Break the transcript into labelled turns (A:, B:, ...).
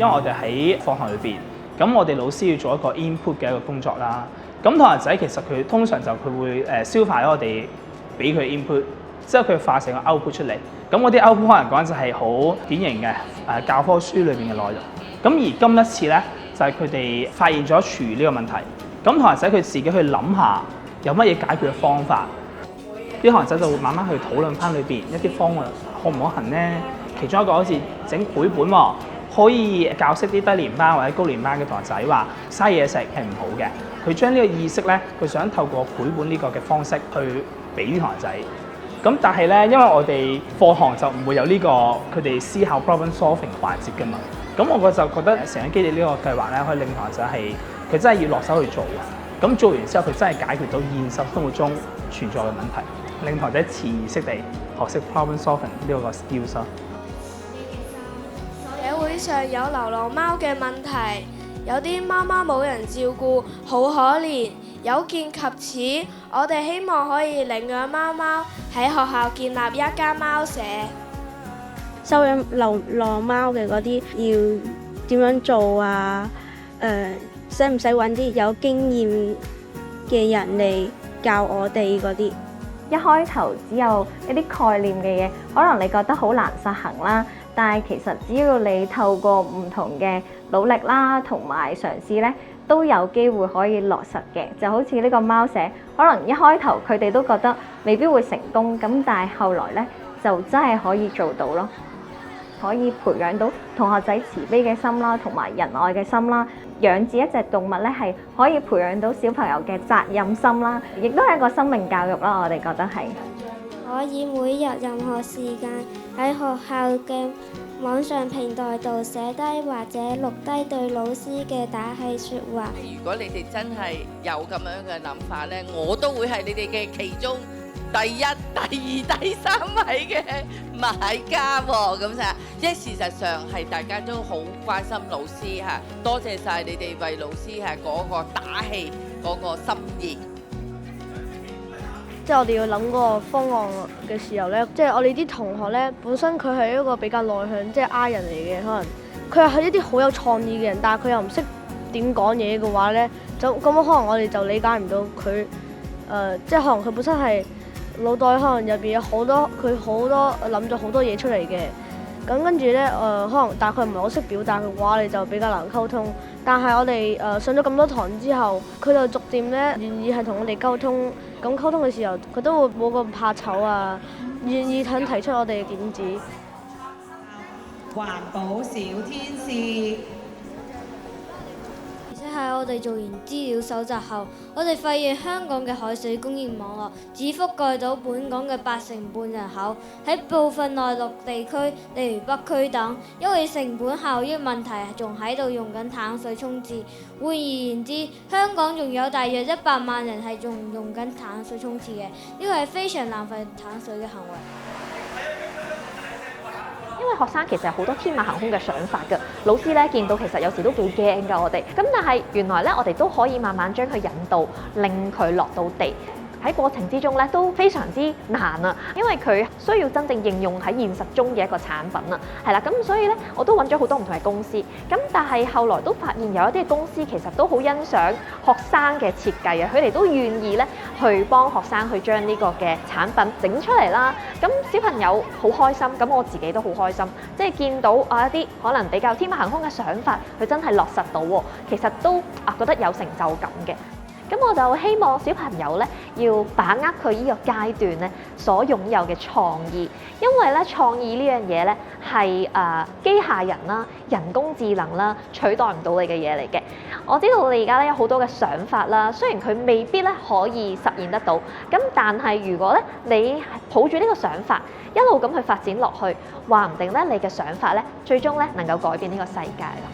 A: 因為我哋喺課堂裏邊，咁我哋老師要做一個 input 嘅一個工作啦。咁同學仔其實佢通常就佢會消化咗我哋俾佢 input，之後佢化成個 output 出嚟。咁嗰啲 output 可能講就係好典型嘅教科書裏邊嘅內容。咁而今一次咧，就係佢哋發現咗廚餘呢個問題。咁同學仔佢自己去諗下有乜嘢解決嘅方法。啲同學仔就會慢慢去討論翻裏邊一啲方案可唔可行咧？其中一個好似整繪本喎，可以教識啲低年班或者高年班嘅同學仔話嘥嘢食係唔好嘅。佢將呢個意識咧，佢想透過繪本呢個嘅方式去俾啲同學仔。咁但係咧，因為我哋課堂就唔會有呢個佢哋思考 problem solving 環節㗎嘛。咁我就覺得成個基地呢個計劃咧，可以令同學仔係佢真係要落手去做嘅。咁做完之後，佢真係解決到現實生活中存在嘅問題，令同學仔潛意識地學識 problem solving 呢個 skills。
B: 社會上有流浪貓嘅問題，有啲媽媽冇人照顧，好可憐。有見及此，我哋希望可以領養貓貓，喺學校建立一間貓舍。
C: 收養流浪貓嘅嗰啲要點樣做啊？使唔使揾啲有經驗嘅人嚟教我哋嗰啲？
D: 一開頭只有一啲概念嘅嘢，可能你覺得好難實行啦。但係其實只要你透過唔同嘅努力啦，同埋嘗試咧，都有機會可以落實嘅。就好似呢個貓舍，可能一開頭佢哋都覺得未必會成功，咁但係後來咧就真係可以做到咯。可以培養到同學仔慈悲嘅心啦，同埋仁愛嘅心啦。養飼一隻動物咧，係可以培養到小朋友嘅責任心啦，亦都係一個生命教育啦。我哋覺得係
B: 可以每日任何時間喺學校嘅網上平台度寫低或者錄低對老師嘅打氣説話。
E: 如果你哋真係有咁樣嘅諗法咧，我都會係你哋嘅其中第一、第二、第三位嘅買家喎。咁就因為事實上係大家都好關心老師嚇，多謝晒你哋為老師係嗰個打氣嗰個心意。
F: 即係我哋要諗嗰個方案嘅時候咧，即係我哋啲同學咧，本身佢係一個比較內向，即係 I 人嚟嘅，可能佢係一啲好有創意嘅人，但係佢又唔識點講嘢嘅話咧，就咁可能我哋就理解唔到佢即係可能佢本身係腦袋可能入邊有好多佢好多諗咗好多嘢出嚟嘅，咁跟住咧可能但係佢唔係好識表達嘅話，你就比較難溝通。但係我哋上咗咁多堂之後，佢就逐漸咧願意係同我哋溝通。咁溝通嘅時候，佢都會冇咁怕醜啊，願意肯提出我哋嘅點子。
G: 環保小天使。
B: 而且喺我哋做完資料搜集後，我哋發現香港嘅海水供應網絡只覆蓋到本港嘅8成半人口，喺部分內陸地區，例如北區等，因為成本效益問題，仲喺度用緊淡水沖廁。換而言之，香港仲有大約100萬人係仲用緊淡水沖廁嘅，呢個係非常浪費淡水嘅行為。
D: 因為學生其實有好多天馬行空嘅想法㗎，老師咧見到其實有時都幾驚㗎我哋。咁但係原來咧我哋都可以慢慢將佢引導，令佢落到地。喺過程之中咧都非常之難啊，因為佢需要真正應用喺現實中嘅一個產品啊，係啦，咁所以咧我都揾咗好多唔同嘅公司，咁但係後來都發現有一啲公司其實都好欣賞學生嘅設計啊，佢哋都願意咧去幫學生去將呢個嘅產品整出嚟啦，咁小朋友好開心，咁我自己都好開心，即係見到一啲可能比較天馬行空嘅想法，佢真係落實到喎，其實都覺得有成就感嘅。咁我就希望小朋友咧要把握佢呢個階段咧所擁有嘅創意，因為咧創意呢樣嘢咧係機械人啦、人工智能啦取代唔到你嘅嘢嚟嘅。我知道你而家咧有好多嘅想法啦，雖然佢未必咧可以實現得到，咁但係如果咧你抱住呢個想法一路咁去發展落去，話唔定咧你嘅想法咧最終咧能夠改變呢個世界啦。